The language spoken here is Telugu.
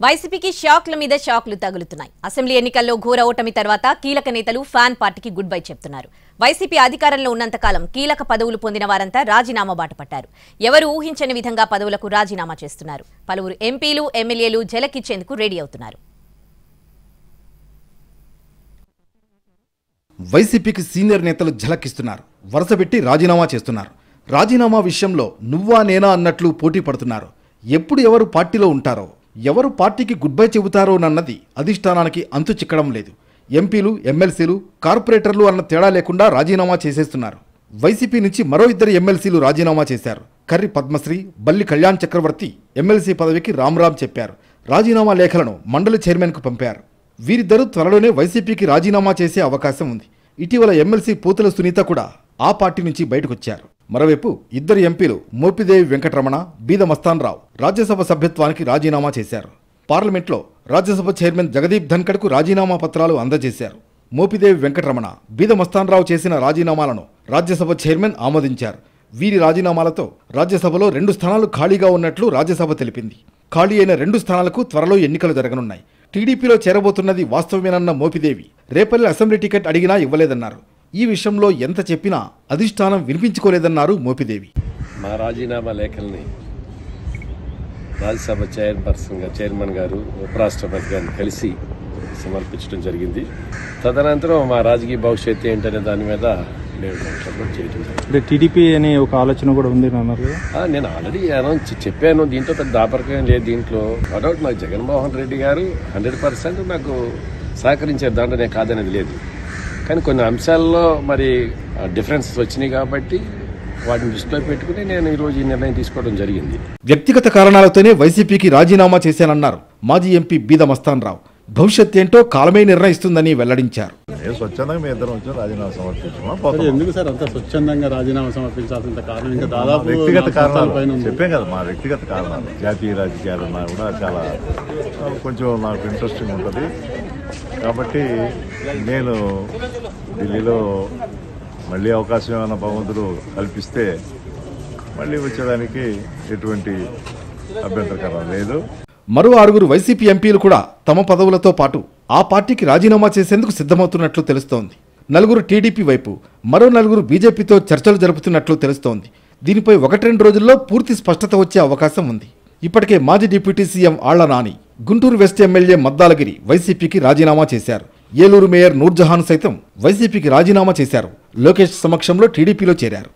వైసీపీకి షాక్ల మీద షాక్లు తగులుతున్నాయి. అసెంబ్లీ ఎన్నికల్లో ఘోర ఓటమి తర్వాత కీలక నేతలు ఫ్యాన్ పార్టీకి గుడ్ బై చెప్తున్నారు. వైసీపీ అధికారంలో ఉన్నంతకాలం కీలక పదవులు పొందిన వారంతా రాజీనామా బాట పట్టారు. ఎవరు ఊహించని విధంగా పదవులకు రాజీనామా చేస్తున్నారు. పలువురు ఎంపీలు, ఎమ్మెల్యేలు జలకిచ్చేందుకు రెడీ అవుతున్నారు. వైసీపీకి సీనియర్ నేతలు ఝలకిస్తున్నారు. వరుసపెట్టి రాజీనామా చేస్తున్నారు. రాజీనామా విషయంలో నువ్వా నేనా అన్నట్లు పోటీ పడుతున్నారు. ఎప్పుడు ఎవరు పార్టీలో ఉంటారో, ఎవరు పార్టీకి గుడ్ బై చెబుతారోనన్నది అధిష్టానానికి అంతు చిక్కడం లేదు. ఎంపీలు, ఎమ్మెల్సీలు, కార్పొరేటర్లు అన్న తేడా లేకుండా రాజీనామా చేసేస్తున్నారు. వైసీపీ నుంచి మరో ఇద్దరు ఎమ్మెల్సీలు రాజీనామా చేశారు. కర్రి పద్మశ్రీ, బల్లి కళ్యాణ్ చక్రవర్తి ఎమ్మెల్సీ పదవికి రామ్ చెప్పారు. రాజీనామా లేఖలను మండలి చైర్మన్కు పంపారు. వీరిద్దరూ త్వరలోనే వైసీపీకి రాజీనామా చేసే అవకాశం ఉంది. ఇటీవల ఎమ్మెల్సీ పోతుల సునీత కూడా ఆ పార్టీ నుంచి బయటకొచ్చారు. మరోవైపు ఇద్దరు ఎంపీలు మోపిదేవి వెంకటరమణ, బీద మస్తాన్రావు రాజ్యసభ సభ్యత్వానికి రాజీనామా చేశారు. పార్లమెంట్లో రాజ్యసభ చైర్మన్ జగదీప్ ధన్కడ్కు రాజీనామా పత్రాలు అందజేశారు. మోపిదేవి వెంకటరమణ, బీద మస్తాన్రావు చేసిన రాజీనామాలను రాజ్యసభ చైర్మన్ ఆమోదించారు. వీరి రాజీనామాలతో రాజ్యసభలో 2 స్థానాలు ఖాళీగా ఉన్నట్లు రాజ్యసభ తెలిపింది. ఖాళీ అయిన 2 స్థానాలకు త్వరలో ఎన్నికలు జరగనున్నాయి. టీడీపీలో చేరబోతున్నది వాస్తవమేనన్న మోపిదేవి రేపల్లి అసెంబ్లీ టికెట్ అడిగినా ఇవ్వలేదన్నారు. ఈ విషయంలో ఎంత చెప్పినా అధిష్టానం వినిపించుకోలేదన్నారు మోపిదేవి. మా రాజీనామా లేఖల్ని రాజ్యసభ చైర్మన్ గారు, ఉపరాష్ట్రపతి గారిని కలిసి సమర్పించడం జరిగింది. తదనంతరం మా రాజకీయ భవిష్యత్తు ఏంటనే దాని మీద అంటే టీడీపీ అనే ఒక ఆలోచన కూడా ఉంది అన్నారు. నేను ఆల్రెడీ చెప్పాను. దీంట్లో పెద్ద దాపరికం లేదు. దీంట్లో డౌట్ నాకు జగన్మోహన్ రెడ్డి గారు 100% నాకు సహకరించారు. దాంట్లో నేను కాదనేది లేదు. కానీ కొన్ని అంశాల్లో మరి డిఫరెన్సెస్ వచ్చినాయి కాబట్టి వాటిని దృష్టిలో పెట్టుకుని నేను ఈరోజు ఈ నిర్ణయం తీసుకోవడం జరిగింది. వ్యక్తిగత కారణాలతోనే వైసీపీకి రాజీనామా చేశానన్నారు మాజీ ఎంపీ బీద మస్తాన్రావు. భవిష్యత్ ఏంటో కాలమే నిర్ణయిస్తుందని వెల్లడించారు. స్వచ్ఛందంగా మీ ఇద్దరం వచ్చి రాజీనామా సమర్పించాం. ఎందుకు సార్ అంత స్వచ్ఛందంగా రాజీనామా సమర్పించాల్సిన కారణం? ఇంకా దాదాపు వ్యక్తిగత కారణాలు చెప్పాం కదా, మా వ్యక్తిగత కారణాలు. జాతీయ రాజకీయాలన్నా కూడా చాలా కొంచెం నాకు ఇంట్రెస్టింగ్ ఉంటుంది. కాబట్టి నేను ఢిల్లీలో మళ్ళీ అవకాశం ఏమైనా భగవంతుడు కల్పిస్తే మళ్ళీ వచ్చేదానికి ఎటువంటి అభ్యంతరకరం లేదు. మరో 6 వైసీపీ ఎంపీలు కూడా తమ పదవులతో పాటు ఆ పార్టీకి రాజీనామా చేసేందుకు సిద్ధమవుతున్నట్లు తెలుస్తోంది. 4 టీడీపీ వైపు, మరో 4 బీజేపీతో చర్చలు జరుపుతున్నట్లు తెలుస్తోంది. దీనిపై 1-2 రోజుల్లో పూర్తి స్పష్టత వచ్చే అవకాశం ఉంది. ఇప్పటికే మాజీ deputy CM Alla Nani, Guntur west MLA Maddalagiri వైసీపీకి రాజీనామా చేశారు. ఏలూరు మేయర్ నూర్జహాన్ సైతం వైసీపీకి రాజీనామా చేశారు. లోకేష్ సమక్షంలో టీడీపీలో చేరారు.